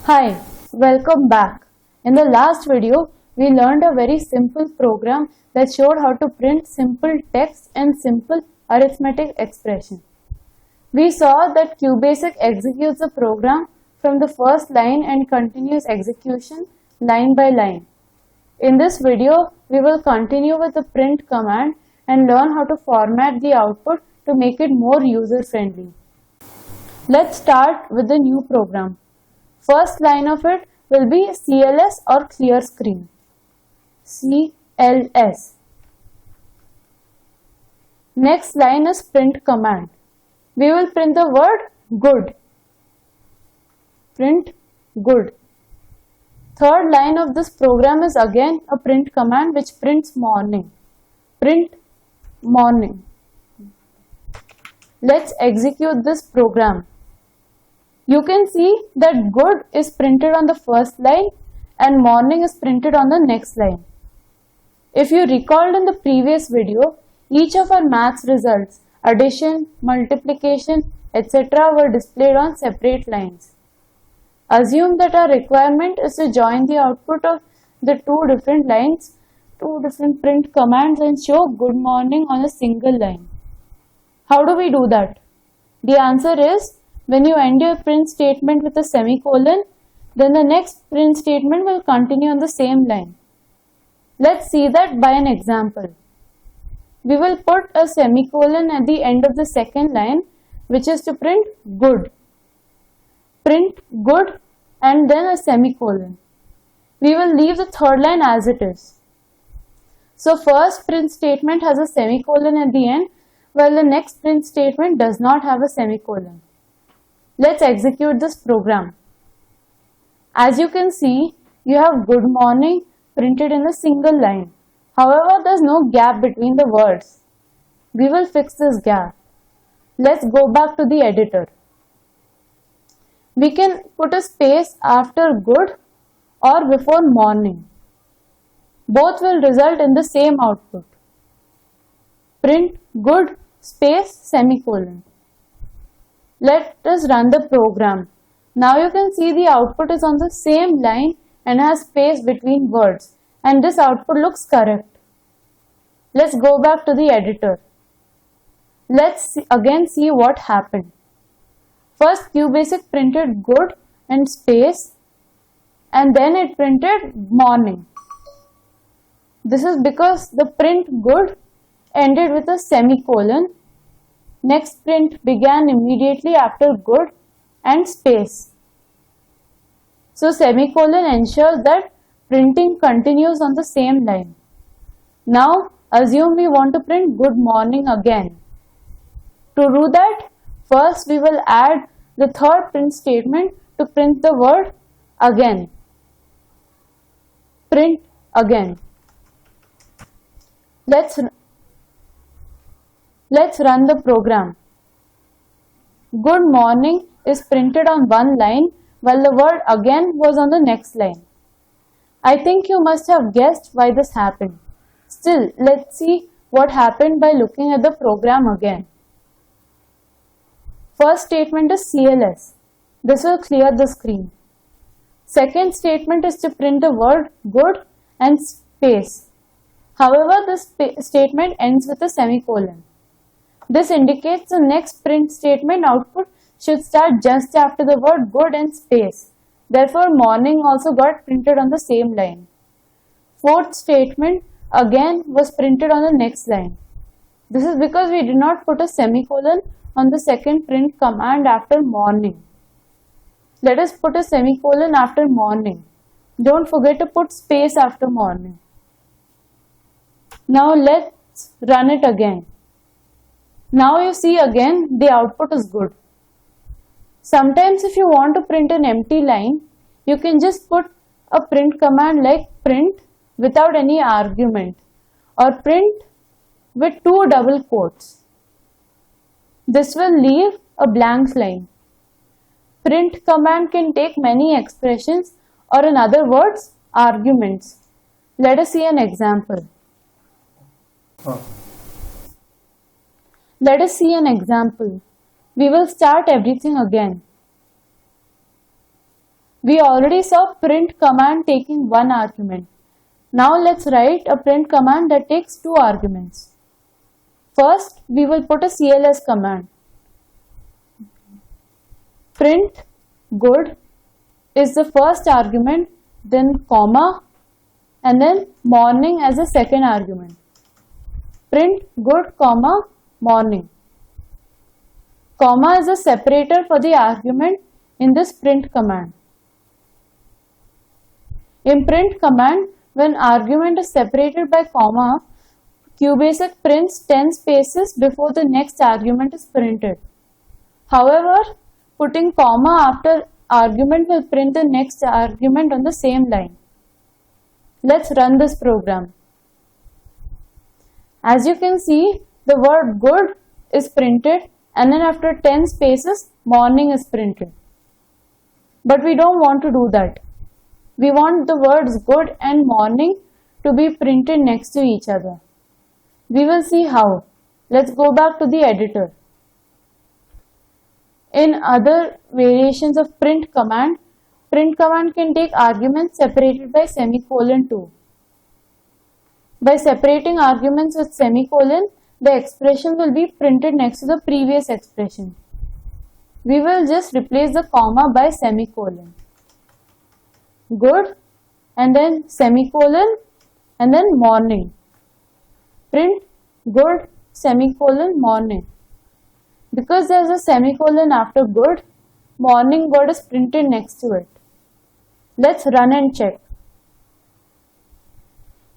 Hi, welcome back. In the last video, we learned a very simple program that showed how to print simple text and simple arithmetic expression. We saw that QBasic executes the program from the first line and continues execution line by line. In this video, we will continue with the print command and learn how to format the output to make it more user-friendly. Let's start with the new program. First line of it will be CLS or clear screen. CLS. Next line is print command. We will print the word good. Print good. Third line of this program is again a print command which prints morning. Print morning. Let's execute this program. You can see that good is printed on the first line and morning is printed on the next line. If you recalled in the previous video, each of our maths results, addition, multiplication, etc. were displayed on separate lines. Assume that our requirement is to join the output of the two different lines, two different print commands and show good morning on a single line. How do we do that? The answer is, when you end your print statement with a semicolon, then the next print statement will continue on the same line. Let's see that by an example. We will put a semicolon at the end of the second line, which is to print good. Print good and then a semicolon. We will leave the third line as it is. So first print statement has a semicolon at the end, while the next print statement does not have a semicolon. Let's execute this program. As you can see, you have good morning printed in a single line. However, there is no gap between the words. We will fix this gap. Let's go back to the editor. We can put a space after good or before morning. Both will result in the same output. Print good space semicolon. Let us run the program. Now you can see the output is on the same line and has space between words, and this output looks correct. Let's go back to the editor. Let's again see what happened. First QBasic printed good and space, and then it printed morning. This is because the print good ended with a semicolon. Next print began immediately after good and space. So semicolon ensures that printing continues on the same line. Now assume we want to print good morning again. To do that, first we will add the third print statement to print the word again. Print again. Let's run the program. Good morning is printed on one line while the word again was on the next line. I think you must have guessed why this happened. Still, let's see what happened by looking at the program again. First statement is CLS. This will clear the screen. Second statement is to print the word good and space. However, this statement ends with a semicolon. This indicates the next print statement output should start just after the word good and space. Therefore, morning also got printed on the same line. Fourth statement again was printed on the next line. This is because we did not put a semicolon on the second print command after morning. Let us put a semicolon after morning. Don't forget to put space after morning. Now let's run it again. Now you see again the output is good. Sometimes if you want to print an empty line, you can just put a print command like print without any argument or print with two double quotes. This will leave a blank line. Print command can take many expressions or in other words, arguments. Let us see an example. Let us see an example. We will start everything again. We already saw print command taking one argument. Now let's write a print command that takes two arguments. First, we will put a CLS command. Print good is the first argument, then comma, and then morning as a second argument. Print good, comma, morning. Comma is a separator for the argument in this print command. In print command, when argument is separated by comma, QBasic prints 10 spaces before the next argument is printed. However, putting comma after argument will print the next argument on the same line. Let's run this program. As you can see, the word good is printed and then after 10 spaces, morning is printed. But we don't want to do that. We want the words good and morning to be printed next to each other. We will see how. Let's go back to the editor. In other variations of print command can take arguments separated by semicolon too. By separating arguments with semicolon, the expression will be printed next to the previous expression. We will just replace the comma by semicolon. Good and then semicolon and then morning. Print good semicolon morning. Because there is a semicolon after good, morning word is printed next to it. Let's run and check.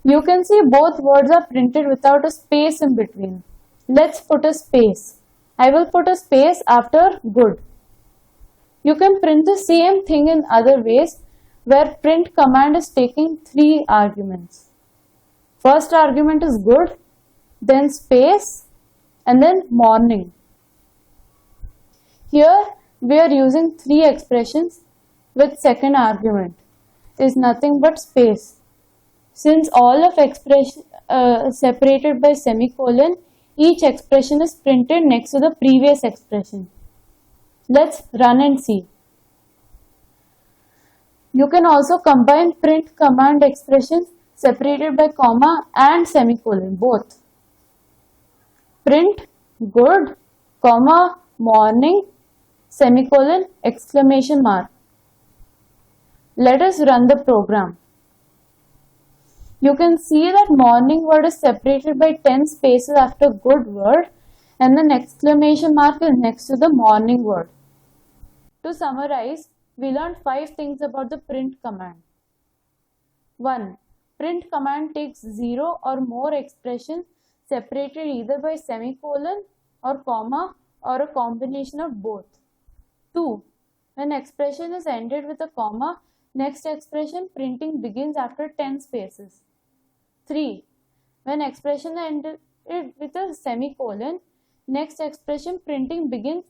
You can see both words are printed without a space in between. Let's put a space. I will put a space after good. You can print the same thing in other ways where print command is taking three arguments. First argument is good, then space, and then morning. Here we are using three expressions with second argument is nothing but space. Since all of expression separated by semicolon, each expression is printed next to the previous expression. Let's run and see. You can also combine print command expressions separated by comma and semicolon, both. Print good, comma, morning, semicolon, exclamation mark. Let us run the program. You can see that morning word is separated by 10 spaces after good word and then exclamation mark is next to the morning word. To summarize, we learned 5 things about the print command. 1. Print command takes 0 or more expressions separated either by semicolon or comma or a combination of both. 2. When expression is ended with a comma, next expression printing begins after 10 spaces. 3. When expression ended with a semicolon, next expression printing begins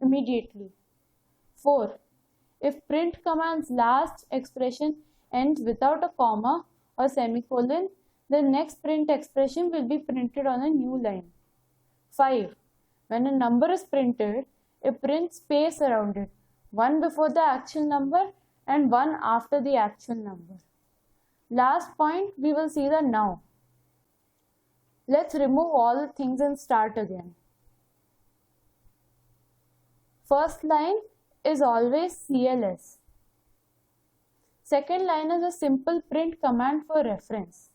immediately. 4. If print command's last expression ends without a comma or semicolon, the next print expression will be printed on a new line. 5. When a number is printed, it prints space around it, one before the actual number and one after the actual number. Last point, we will see the now. Let's remove all the things and start again. First line is always CLS. Second line is a simple print command for reference.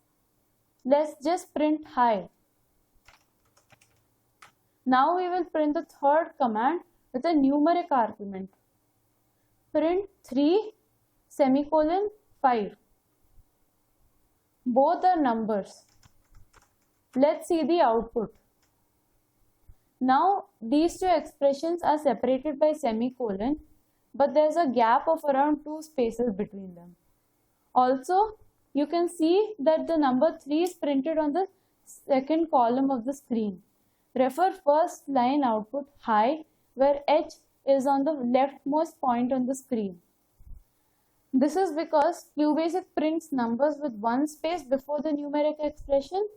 Let's just print hi. Now we will print the third command with a numeric argument. Print 3 semicolon 5. Both are numbers. Let's see the output. Now these two expressions are separated by semicolon, but there is a gap of around 2 spaces between them. Also, you can see that the number 3 is printed on the second column of the screen. Refer first line output hi, where H is on the leftmost point on the screen. This is because QBasic prints numbers with 1 space before the numeric expression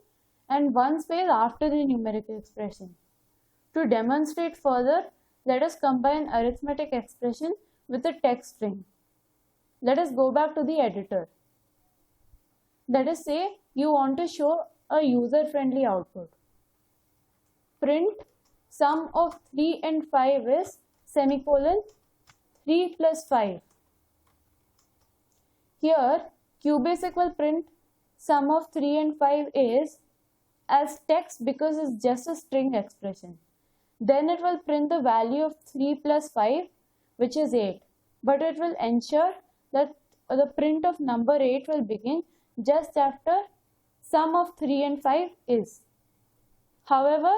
and 1 space after the numeric expression. To demonstrate further, let us combine arithmetic expression with a text string. Let us go back to the editor. Let us say you want to show a user-friendly output. Print sum of 3 and 5 is semicolon 3 plus 5. Here QBasic will print sum of 3 and 5 is as text because it's just a string expression. Then it will print the value of 3 plus 5, which is 8. But it will ensure that the print of number 8 will begin just after sum of 3 and 5 is. However,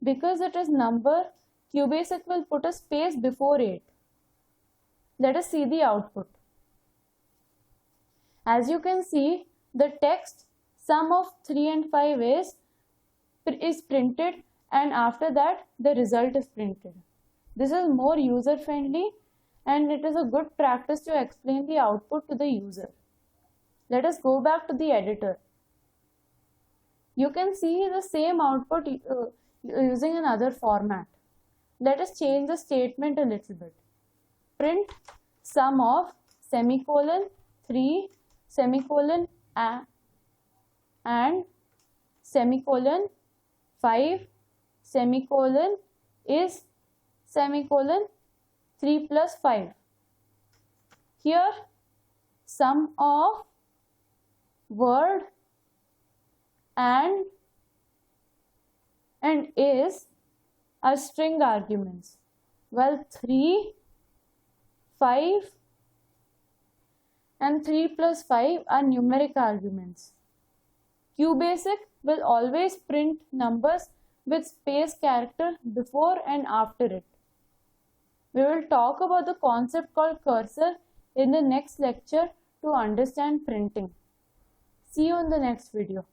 because it is number, QBasic will put a space before 8. Let us see the output. As you can see, the text sum of 3 and 5 is printed, and after that the result is printed. This is more user friendly and it is a good practice to explain the output to the user. Let us go back to the editor. You can see the same output using another format. Let us change the statement a little bit. Print sum of semicolon 3 semicolon and semicolon 5 semicolon is semicolon 3 plus 5. Here sum of word and is are string arguments. Well, 3, 5 and 3 plus 5 are numeric arguments. QBasic will always print numbers with space character before and after it. We will talk about the concept called cursor in the next lecture to understand printing. See you in the next video.